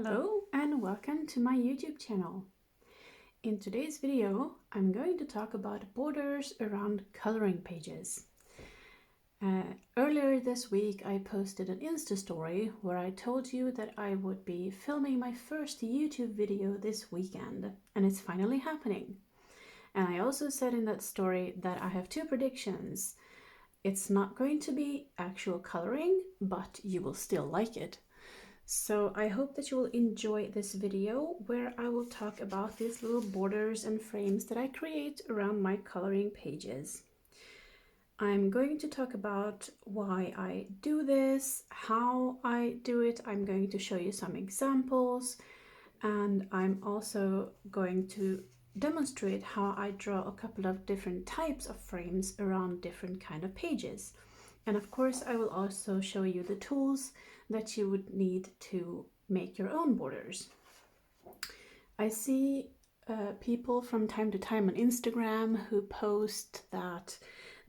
Hello and welcome to my YouTube channel. In today's video, I'm going to talk about borders around coloring pages. Earlier this week, I posted an Insta story where I told you that I would be filming my first YouTube video this weekend, and it's finally happening. And I also said in that story that I have two predictions. It's not going to be actual coloring, but you will still like it. So I hope that you will enjoy this video where I will talk about these little borders and frames that I create around my coloring pages. I'm going to talk about why I do this, how I do it. I'm going to show you some examples, and I'm also going to demonstrate how I draw a couple of different types of frames around different kind of pages. And of course, I will also show you the tools that you would need to make your own borders. I see people from time to time on Instagram who post that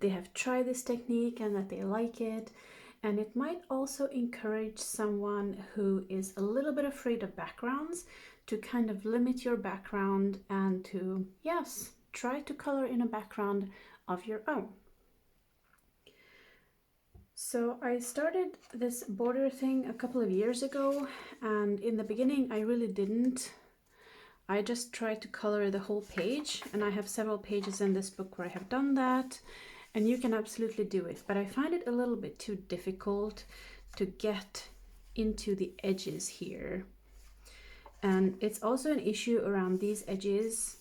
they have tried this technique and that they like it. And it might also encourage someone who is a little bit afraid of backgrounds to kind of limit your background and to, yes, try to color in a background of your own. So I started this border thing a couple of years ago, and in the beginning I really didn't. I just tried to color the whole page, and I have several pages in this book where I have done that, and you can absolutely do it, but I find it a little bit too difficult to get into the edges here. And it's also an issue around these edges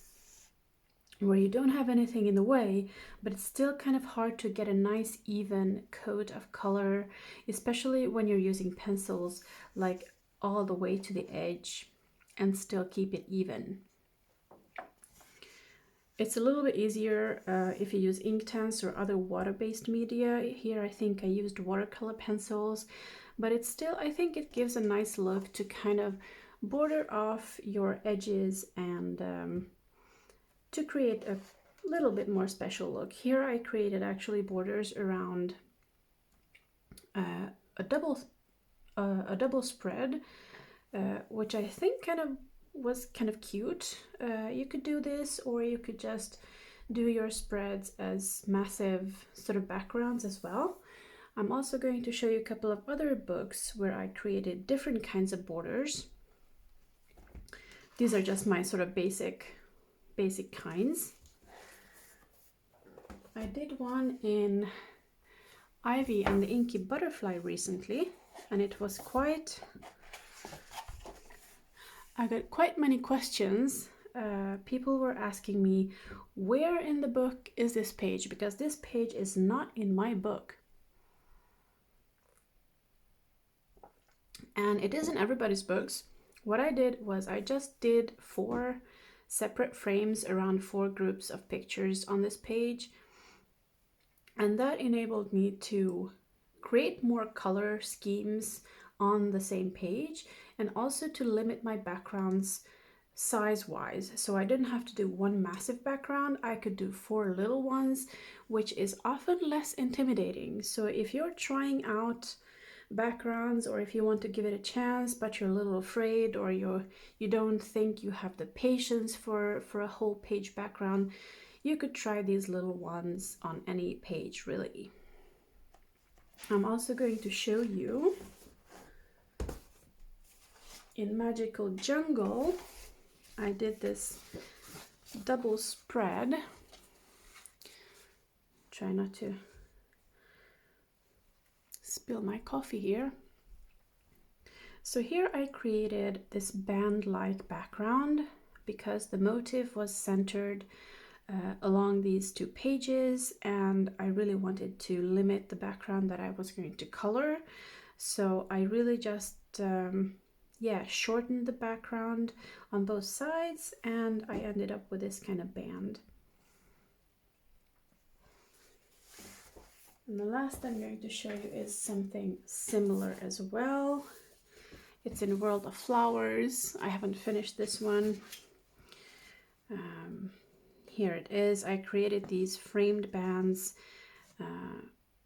where you don't have anything in the way, but it's still kind of hard to get a nice even coat of color, especially when you're using pencils like all the way to the edge and still keep it even. It's a little bit easier if you use Inktense or other water-based media. Here I think I used watercolor pencils, but it's still, I think it gives a nice look to kind of border off your edges and to create a little bit more special look. Here I created actually borders around a double spread, which I think was kind of cute. You could do this, or you could just do your spreads as massive sort of backgrounds as well. I'm also going to show you a couple of other books where I created different kinds of borders. These are just my sort of basic kinds. I did one in Ivy and the Inky Butterfly recently, and it was I got quite many questions. People were asking me, where in the book is this page? Because this page is not in my book. And it is in everybody's books. What I did was I just did 4 separate frames around 4 groups of pictures on this page, and that enabled me to create more color schemes on the same page, and also to limit my backgrounds size-wise. So I didn't have to do one massive background, I could do 4 little ones, which is often less intimidating. So if you're trying out backgrounds, or if you want to give it a chance but you're a little afraid, or you don't think you have the patience for a whole page background, you could try these little ones on any page really. I'm also going to show you in Magical Jungle. I did this double spread. Try not to spill my coffee here. So here I created this band-like background because the motif was centered along these 2 pages, and I really wanted to limit the background that I was going to color. So I really just shortened the background on both sides, and I ended up with this kind of band. And the last I'm going to show you is something similar as well. It's in World of Flowers. I haven't finished this one. Here it is. I created these framed bands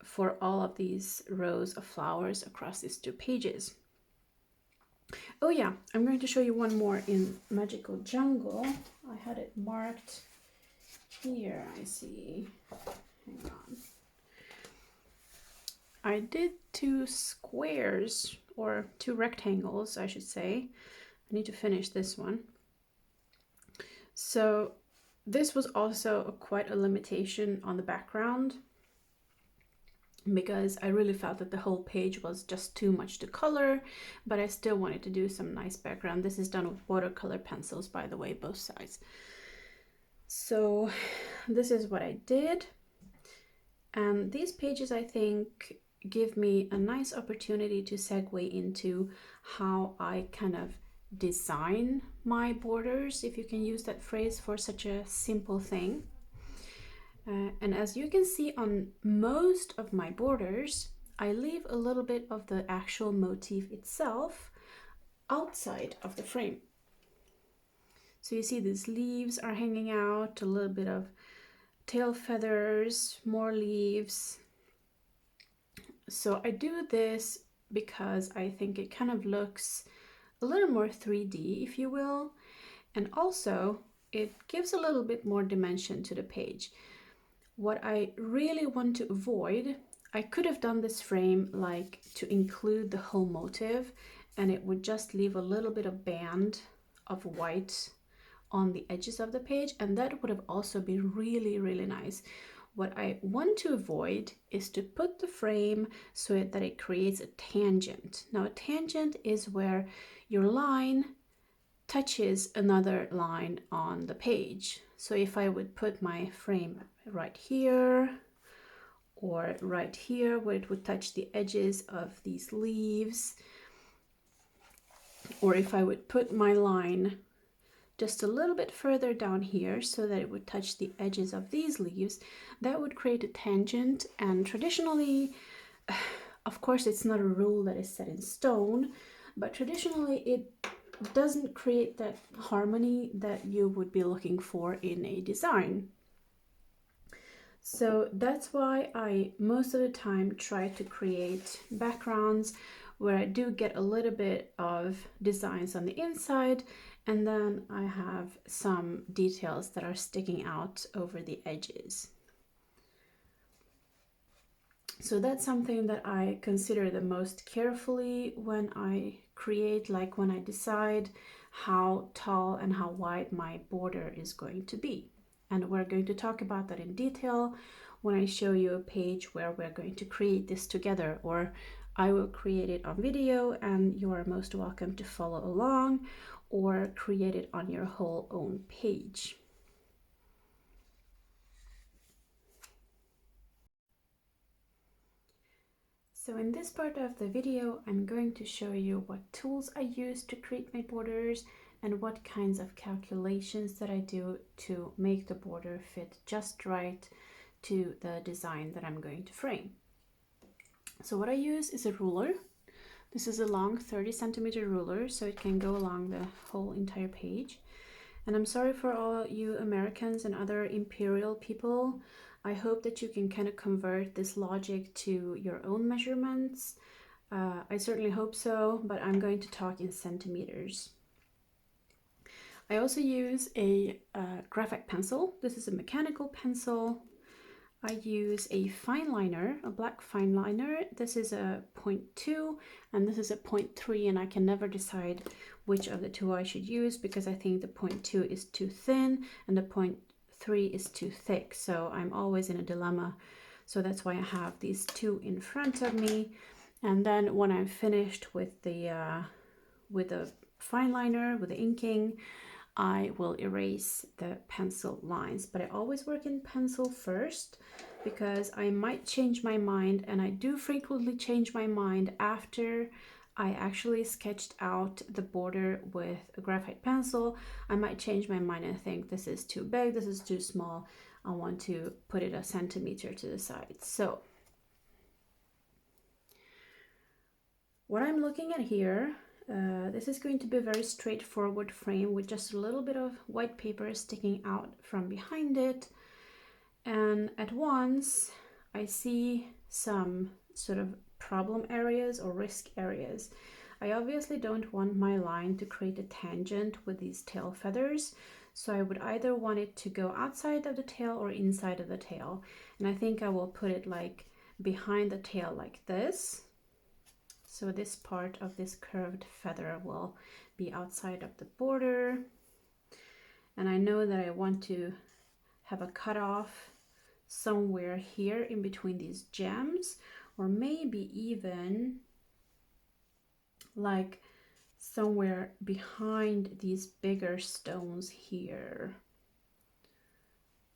for all of these rows of flowers across these 2 pages. Oh yeah, I'm going to show you one more in Magical Jungle. I had it marked here, I see. Hang on. I did 2 squares, or 2 rectangles, I should say. I need to finish this one. So this was also quite a limitation on the background, because I really felt that the whole page was just too much to color, but I still wanted to do some nice background. This is done with watercolor pencils, by the way, both sides. So this is what I did. And these pages, I think, give me a nice opportunity to segue into how I kind of design my borders, if you can use that phrase for such a simple thing. And as you can see on most of my borders, I leave a little bit of the actual motif itself outside of the frame. So you see these leaves are hanging out, a little bit of tail feathers, more leaves. So I do this because I think it kind of looks a little more 3D, if you will, and also it gives a little bit more dimension to the page. What I really want to avoid, I could have done this frame like to include the whole motif, and it would just leave a little bit of band of white on the edges of the page, and that would have also been really, really nice. What I want to avoid is to put the frame so that it creates a tangent. Now, a tangent is where your line touches another line on the page. So if I would put my frame right here or right here where it would touch the edges of these leaves, or if I would put my line just a little bit further down here so that it would touch the edges of these leaves, that would create a tangent. And traditionally, of course, it's not a rule that is set in stone, but traditionally it doesn't create that harmony that you would be looking for in a design. So that's why I most of the time try to create backgrounds where I do get a little bit of designs on the inside, and then I have some details that are sticking out over the edges. So that's something that I consider the most carefully when I create, like when I decide how tall and how wide my border is going to be. And we're going to talk about that in detail when I show you a page where we're going to create this together, or I will create it on video and you are most welcome to follow along or create it on your whole own page. So in this part of the video, I'm going to show you what tools I use to create my borders and what kinds of calculations that I do to make the border fit just right to the design that I'm going to frame. So what I use is a ruler. This is a long 30cm ruler, so it can go along the whole entire page. And I'm sorry for all you Americans and other imperial people. I hope that you can kind of convert this logic to your own measurements. I certainly hope so, but I'm going to talk in centimeters. I also use a graphite pencil. This is a mechanical pencil. I use a fine liner, a black fine liner. This is a 0.2 and this is a 0.3, and I can never decide which of the two I should use because I think the 0.2 is too thin and the 0.3 is too thick. So I'm always in a dilemma. So that's why I have these two in front of me. And then when I'm finished with the fine liner, with the inking, I will erase the pencil lines, but I always work in pencil first because I might change my mind, and I do frequently change my mind after I actually sketched out the border with a graphite pencil. I might change my mind and think this is too big, this is too small, I want to put it a centimeter to the side. So what I'm looking at here, this is going to be a very straightforward frame with just a little bit of white paper sticking out from behind it. And at once I see some sort of problem areas or risk areas. I obviously don't want my line to create a tangent with these tail feathers, so I would either want it to go outside of the tail or inside of the tail. And I think I will put it like behind the tail like this. So this part of this curved feather will be outside of the border. And I know that I want to have a cutoff somewhere here in between these gems, or maybe even like somewhere behind these bigger stones here.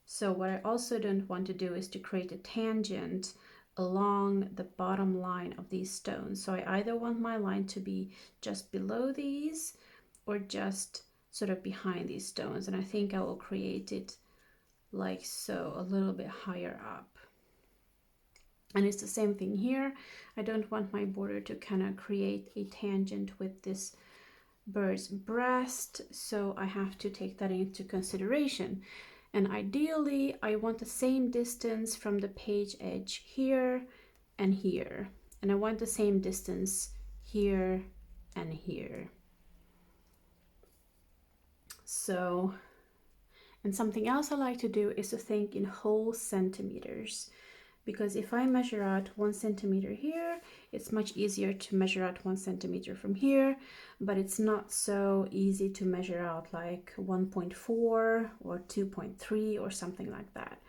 So what I also don't want to do is to create a tangent along the bottom line of these stones. So I either want my line to be just below these or just sort of behind these stones. And I think I will create it like so, a little bit higher up. And it's the same thing here. I don't want my border to kind of create a tangent with this bird's breast, so I have to take that into consideration. And ideally, I want the same distance from the page edge here and here. And I want the same distance here and here. So, and something else I like to do is to think in whole centimeters. Because if I measure out 1 centimeter here, it's much easier to measure out 1 centimeter from here, but it's not so easy to measure out like 1.4 or 2.3 or something like that.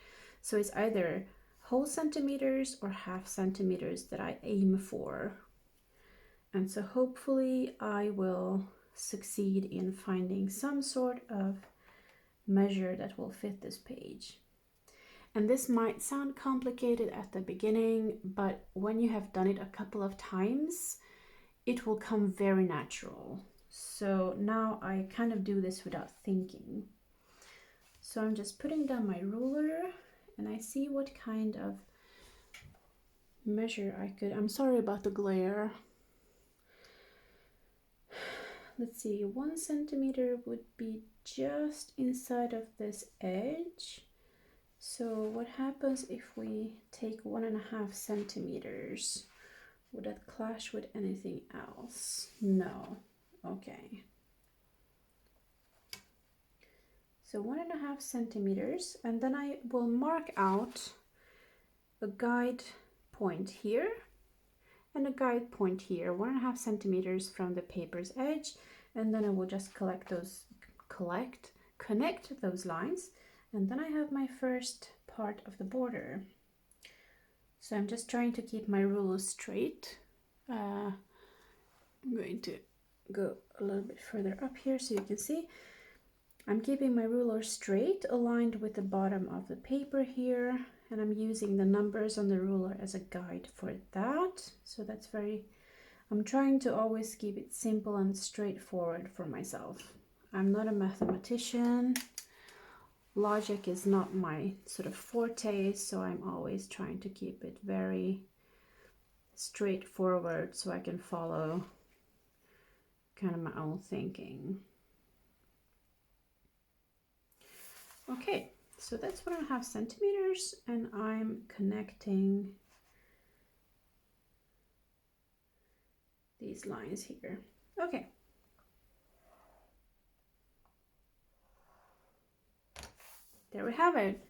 So it's either whole centimeters or half centimeters that I aim for. And so hopefully I will succeed in finding some sort of measure that will fit this page. And this might sound complicated at the beginning, but when you have done it a couple of times, it will come very natural. So now I kind of do this without thinking. So I'm just putting down my ruler and I see what kind of measure I could. I'm sorry about the glare. Let's see, 1 centimeter would be just inside of this edge. So what happens if we take 1.5 centimeters? Would that clash with anything else? No. Okay. So 1.5 centimeters, and then I will mark out a guide point here and a guide point here, 1.5 centimeters from the paper's edge, and then I will just connect those lines. And then I have my first part of the border. So I'm just trying to keep my ruler straight. I'm going to go a little bit further up here so you can see. I'm keeping my ruler straight, aligned with the bottom of the paper here. And I'm using the numbers on the ruler as a guide for that. So that's I'm trying to always keep it simple and straightforward for myself. I'm not a mathematician. Logic is not my sort of forte, so I'm always trying to keep it very straightforward so I can follow kind of my own thinking. Okay, so that's 1.5 centimeters, and I'm connecting these lines here. Okay. There we have it.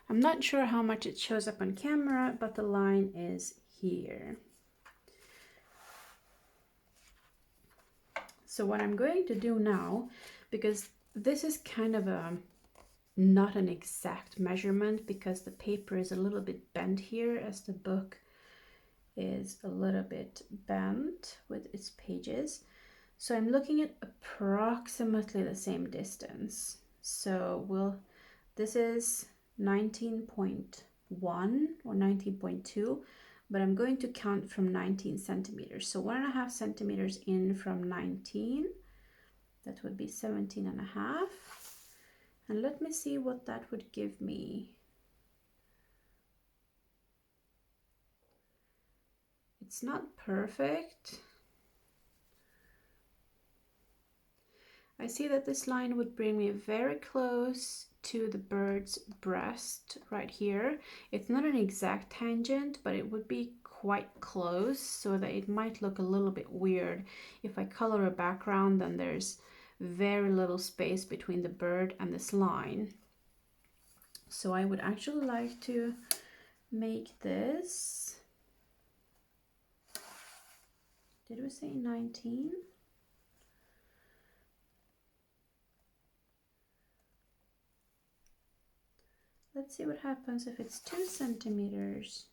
I'm not sure how much it shows up on camera, but the line is here. So what I'm going to do now, because this is kind of not an exact measurement because the paper is a little bit bent here as the book is a little bit bent with its pages. So I'm looking at approximately the same distance. So this is 19.1 or 19.2, but I'm going to count from 19 centimeters. So 1.5 centimeters in from 19, that would be 17.5. And let me see what that would give me. It's not perfect. I see that this line would bring me very close to the bird's breast right here. It's not an exact tangent, but it would be quite close, so that it might look a little bit weird. If I color a background, then there's very little space between the bird and this line. So I would actually like to make this, did we say 19? Let's see what happens if it's 2 centimeters.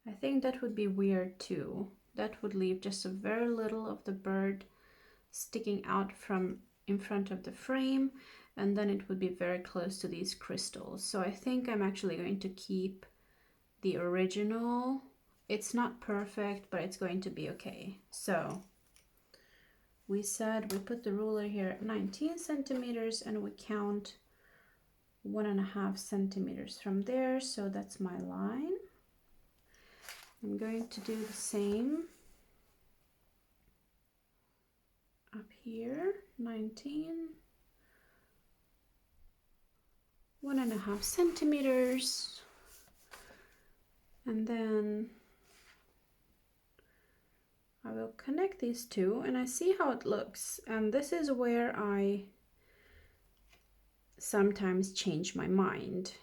I think that would be weird too. That would leave just a very little of the bird sticking out from in front of the frame, and then it would be very close to these crystals. So I think I'm actually going to keep the original. It's not perfect, but it's going to be okay. So we said we put the ruler here at 19 centimeters and we count 1.5 centimeters from there. So that's my line. I'm going to do the same up here, 19, 1.5 centimeters, and then I will connect these two and I see how it looks. And this is where I sometimes change my mind.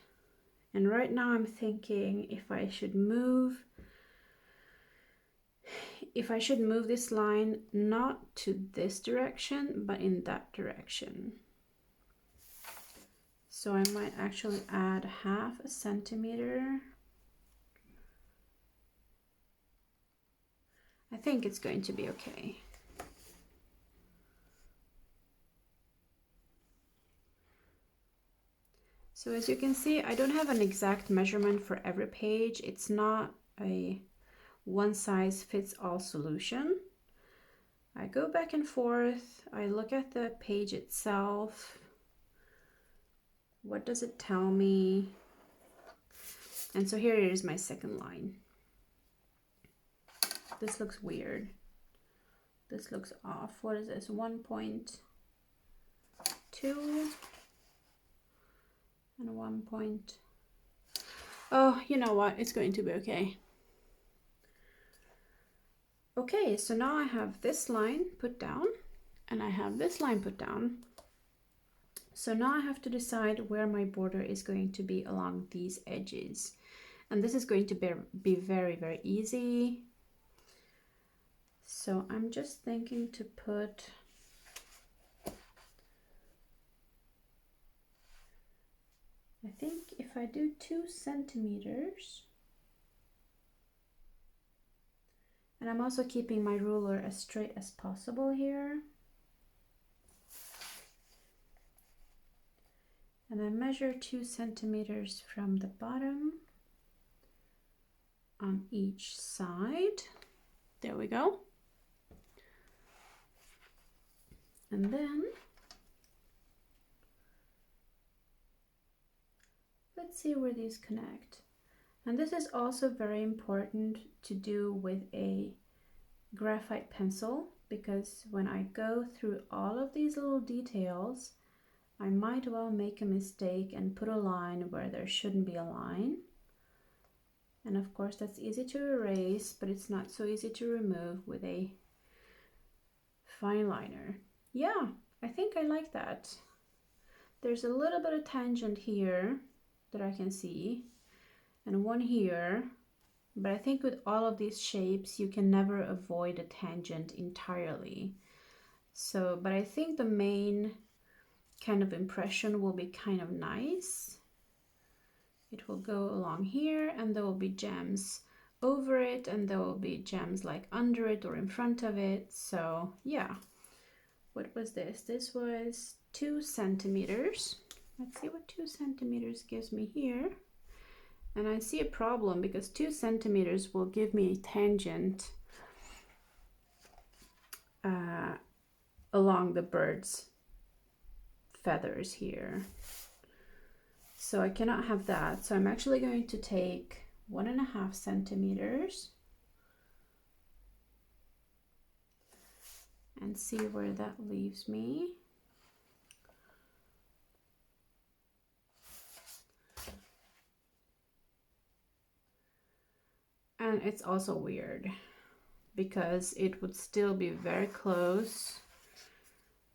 And right now I'm thinking if I should move this line not to this direction, but in that direction. So I might actually add 0.5 centimeter. I think it's going to be okay. So as you can see, I don't have an exact measurement for every page. It's not a one-size-fits-all solution. I go back and forth. I look at the page itself. What does it tell me? And so here is my second line. This looks weird. This looks off. What is this? 1.2 and 1 point. Oh, you know what? It's going to be okay. Okay, so now I have this line put down and I have this line put down. So now I have to decide where my border is going to be along these edges. And this is going to be very, very easy. So I'm just thinking to put I think if I do 2 centimeters, and I'm also keeping my ruler as straight as possible here. And I measure 2 centimeters from the bottom on each side. There we go. And then let's see where these connect. And this is also very important to do with a graphite pencil, because when I go through all of these little details, I might well make a mistake and put a line where there shouldn't be a line. And of course that's easy to erase, but it's not so easy to remove with a fine liner. Yeah, I think I like that. There's a little bit of tangent here that I can see, and one here, but I think with all of these shapes you can never avoid a tangent entirely. So, but I think the main kind of impression will be kind of nice. It will go along here and there will be gems over it and there will be gems like under it or in front of it. So yeah, what was this? This was 2 centimeters. Let's see what 2 centimeters gives me here. And I see a problem because 2 centimeters will give me a tangent along the bird's feathers here. So I cannot have that. So I'm actually going to take 1.5 centimeters and see where that leaves me. And it's also weird because it would still be very close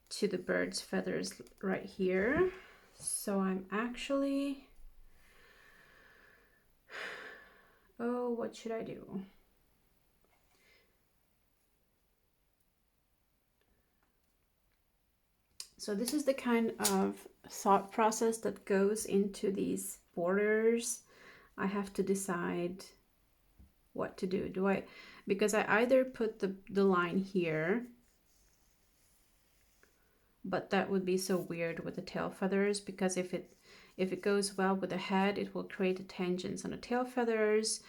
to the bird's feathers right here. So I'm actually, oh, what should I do? So this is the kind of thought process that goes into these borders. I have to decide what to do. Because I either put the line here, but that would be so weird with the tail feathers, because if it goes well with the head, it will create a tangents on the tail feathers,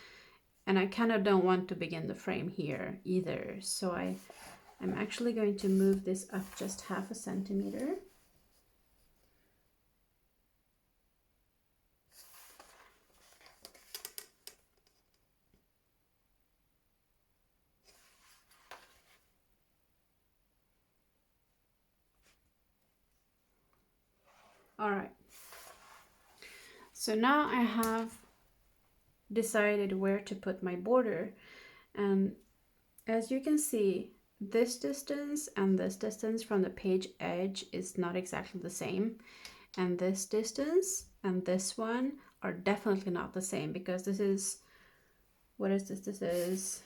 and I kind of don't want to begin the frame here either. So I'm actually going to move this up just 1/2 centimeter. All right. So now I have decided where to put my border, and as you can see, this distance and this distance from the page edge is not exactly the same, and this distance and this one are definitely not the same, because this is, what is this? This is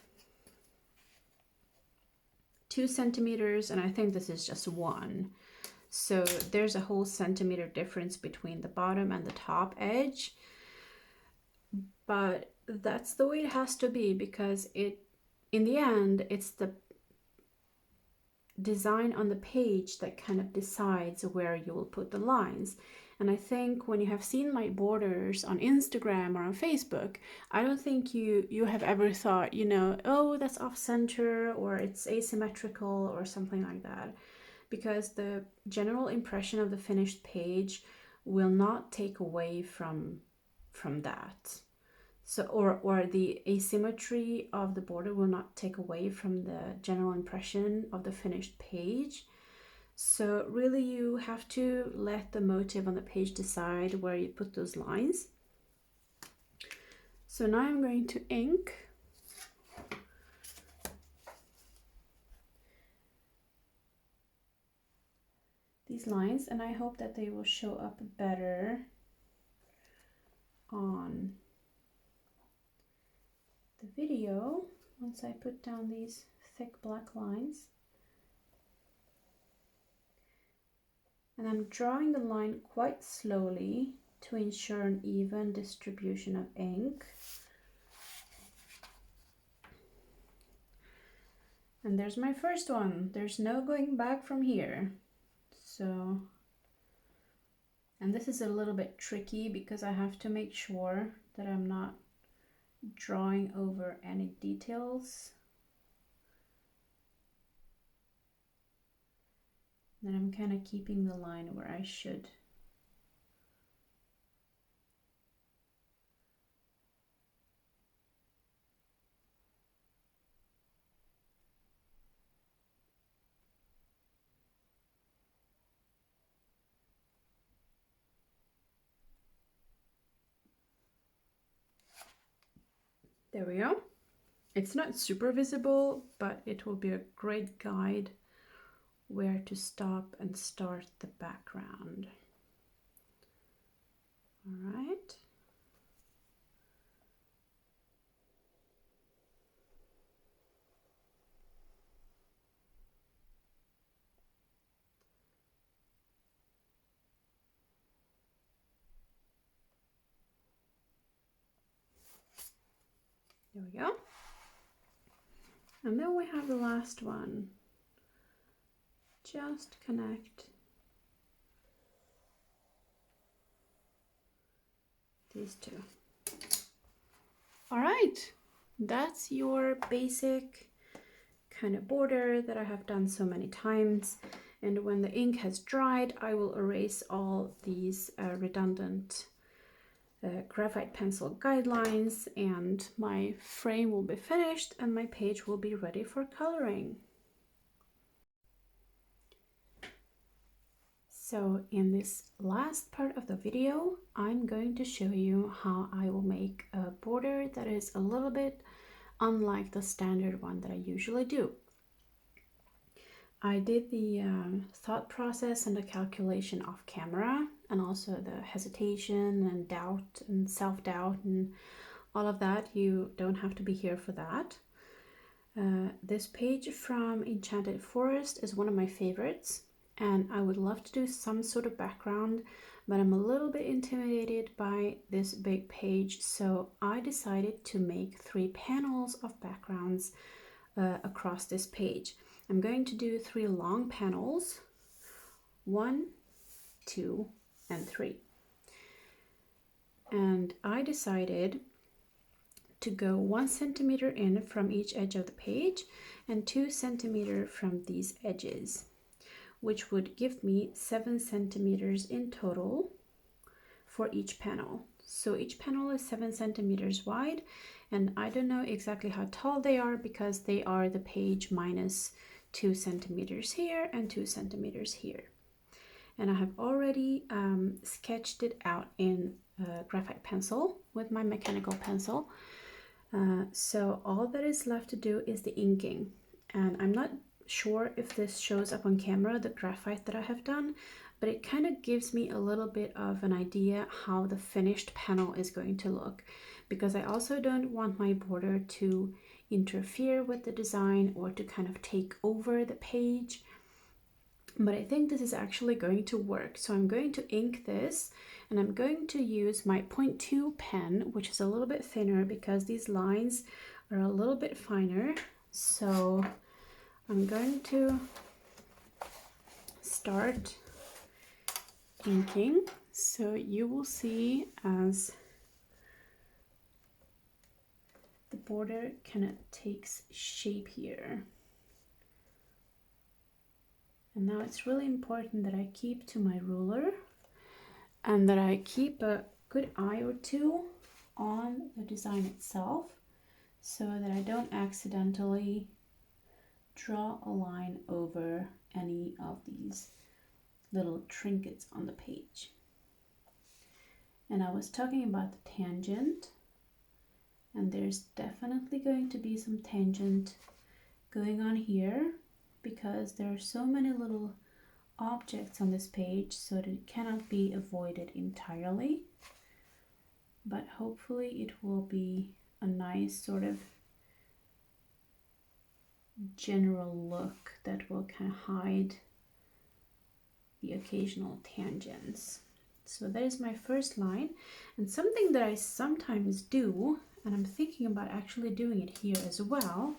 2 centimeters, and I think this is just 1. So there's a whole centimeter difference between the bottom and the top edge. But that's the way it has to be, because in the end, it's the design on the page that kind of decides where you will put the lines. And I think when you have seen my borders on Instagram or on Facebook, I don't think you have ever thought, you know, oh, that's off center or it's asymmetrical or something like that, because the general impression of the finished page will not take away from that. So, or the asymmetry of the border will not take away from the general impression of the finished page. So really you have to let the motive on the page decide where you put those lines. So now I'm going to ink these lines, and I hope that they will show up better on the video once I put down these thick black lines. And I'm drawing the line quite slowly to ensure an even distribution of ink. And there's my first one. There's no going back from here. So, and this is a little bit tricky because I have to make sure that I'm not drawing over any details. Then I'm kind of keeping the line where I should. There we go. It's not super visible, but it will be a great guide where to stop and start the background. All right. There we go. And then we have the last one. Just connect these two. All right, that's your basic kind of border that I have done so many times. And when the ink has dried, I will erase all these redundant graphite pencil guidelines, and my frame will be finished and my page will be ready for coloring. So in this last part of the video, I'm going to show you how I will make a border that is a little bit unlike the standard one that I usually do. I did the thought process and the calculation off camera, and also the hesitation and doubt and self-doubt and all of that. You don't have to be here for that. This page from Enchanted Forest is one of my favorites, and I would love to do some sort of background, but I'm a little bit intimidated by this big page, so I decided to make 3 panels of backgrounds across this page. I'm going to do 3 long panels, 1, 2, and 3. And I decided to go 1 centimeter in from each edge of the page and 2 centimeters from these edges, which would give me 7 centimeters in total for each panel. So each panel is 7 centimeters wide, and I don't know exactly how tall they are because they are the page minus 2 centimeters here and 2 centimeters here. And I have already sketched it out in graphite pencil with my mechanical pencil. So all that is left to do is the inking. And I'm not sure if this shows up on camera, the graphite that I have done, but it kind of gives me a little bit of an idea how the finished panel is going to look, because I also don't want my border to interfere with the design or to kind of take over the page. But I think this is actually going to work. So I'm going to ink this, and I'm going to use my 0.2 pen, which is a little bit thinner because these lines are a little bit finer. So I'm going to start inking. So you will see as the border kind of takes shape here. And now it's really important that I keep to my ruler and that I keep a good eye or two on the design itself so that I don't accidentally draw a line over any of these little trinkets on the page. And I was talking about the tangent, and there's definitely going to be some tangent going on here because there are so many little objects on this page, so that it cannot be avoided entirely. But hopefully it will be a nice sort of general look that will kind of hide the occasional tangents. So there's my first line, and something that I sometimes do, and I'm thinking about actually doing it here as well.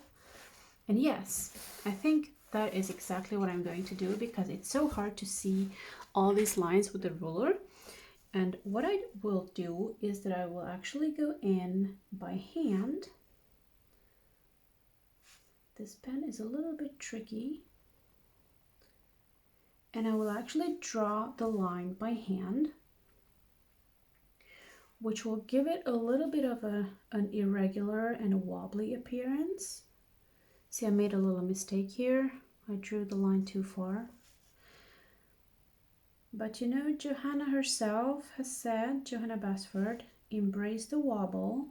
And yes, I think that is exactly what I'm going to do because it's so hard to see all these lines with the ruler. And what I will do is that I will actually go in by hand. This pen is a little bit tricky. And I will actually draw the line by hand, which will give it a little bit of an irregular and a wobbly appearance. See, I made a little mistake here. I drew the line too far. But you know, Johanna herself has said, Johanna Basford, embrace the wobble.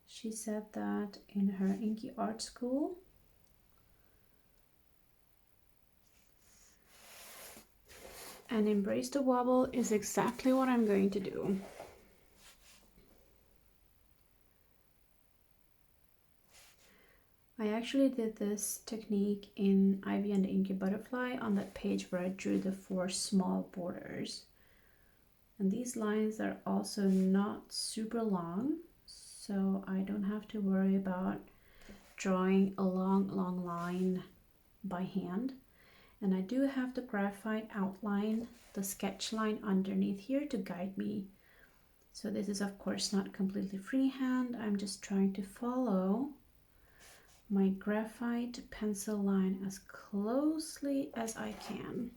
She said that in her Inky Art School. And embrace the wobble is exactly what I'm going to do. I actually did this technique in Ivy and the Inky Butterfly on that page where I drew the 4 small borders. And these lines are also not super long, so I don't have to worry about drawing a long line by hand. And I do have the graphite outline, the sketch line underneath here to guide me. So this is of course not completely freehand. I'm just trying to follow my graphite pencil line as closely as I can.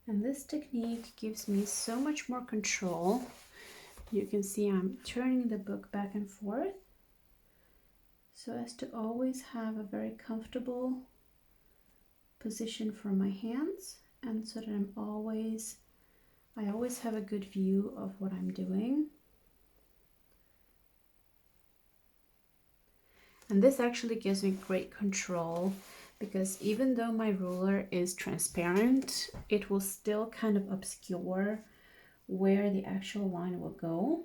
And this technique gives me so much more control. You can see I'm turning the book back and forth. so as to always have a very comfortable position for my hands, and so that I always have a good view of what I'm doing. And this actually gives me great control, because even though my ruler is transparent, it will still kind of obscure where the actual line will go.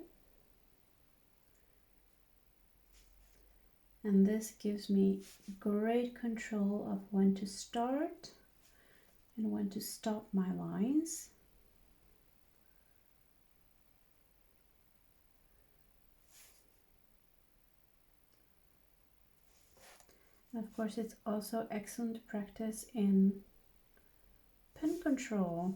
And this gives me great control of when to start and when to stop my lines. And of course, it's also excellent practice in pen control.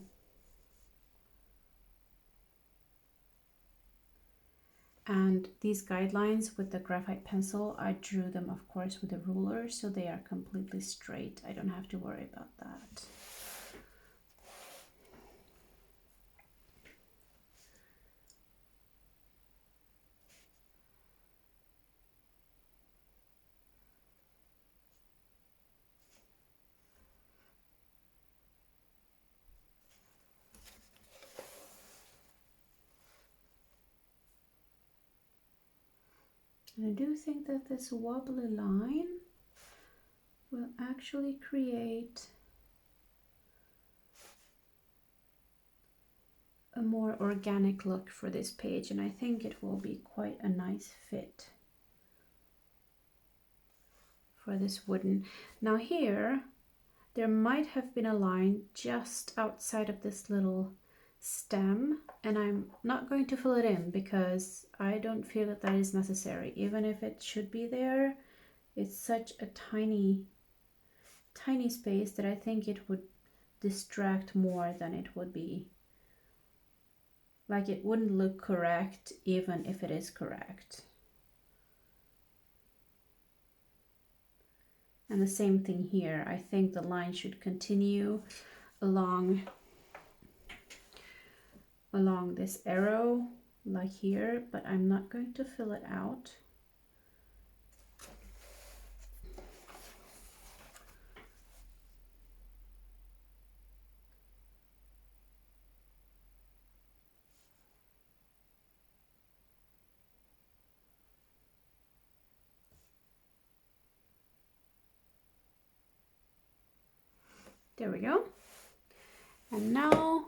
And these guidelines with the graphite pencil, I drew them, of course, with a ruler, so they are completely straight. I don't have to worry about that. And I do think that this wobbly line will actually create a more organic look for this page, and I think it will be quite a nice fit for this wooden. Now here, there might have been a line just outside of this little stem, and I'm not going to fill it in because I don't feel that that is necessary. Even if it should be there, it's such a tiny space that I think it would distract more than it would be. Like, it wouldn't look correct even if it is correct. And the same thing here. I think the line should continue along this arrow, like here, but I'm not going to fill it out. There we go. And now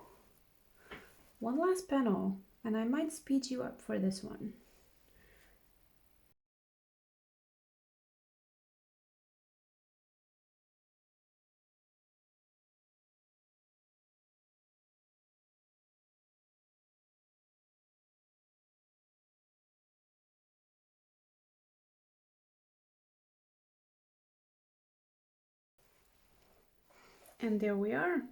one last panel, and I might speed you up for this one. And there we are.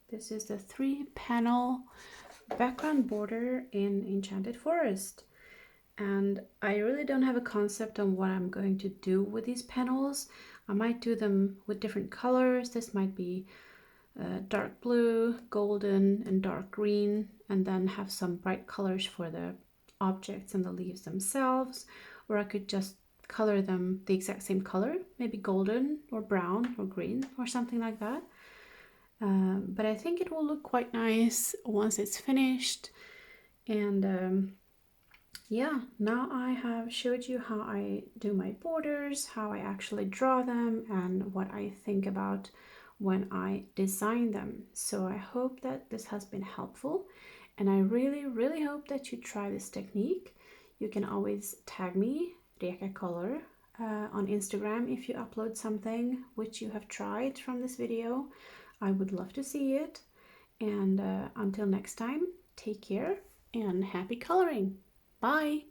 This is the 3-panel background border in Enchanted Forest. And I really don't have a concept on what I'm going to do with these panels. I might do them with different colors. This might be dark blue, golden, and dark green, and then have some bright colors for the objects and the leaves themselves. Or I could just color them the exact same color, maybe golden or brown or green or something like that. But I think it will look quite nice once it's finished. And yeah, now I have showed you how I do my borders, how I actually draw them, and what I think about when I design them. So I hope that this has been helpful, and I really hope that you try this technique. You can always tag me, Reka Color, on Instagram if you upload something which you have tried from this video. I would love to see it. And until next time, take care and happy coloring. Bye!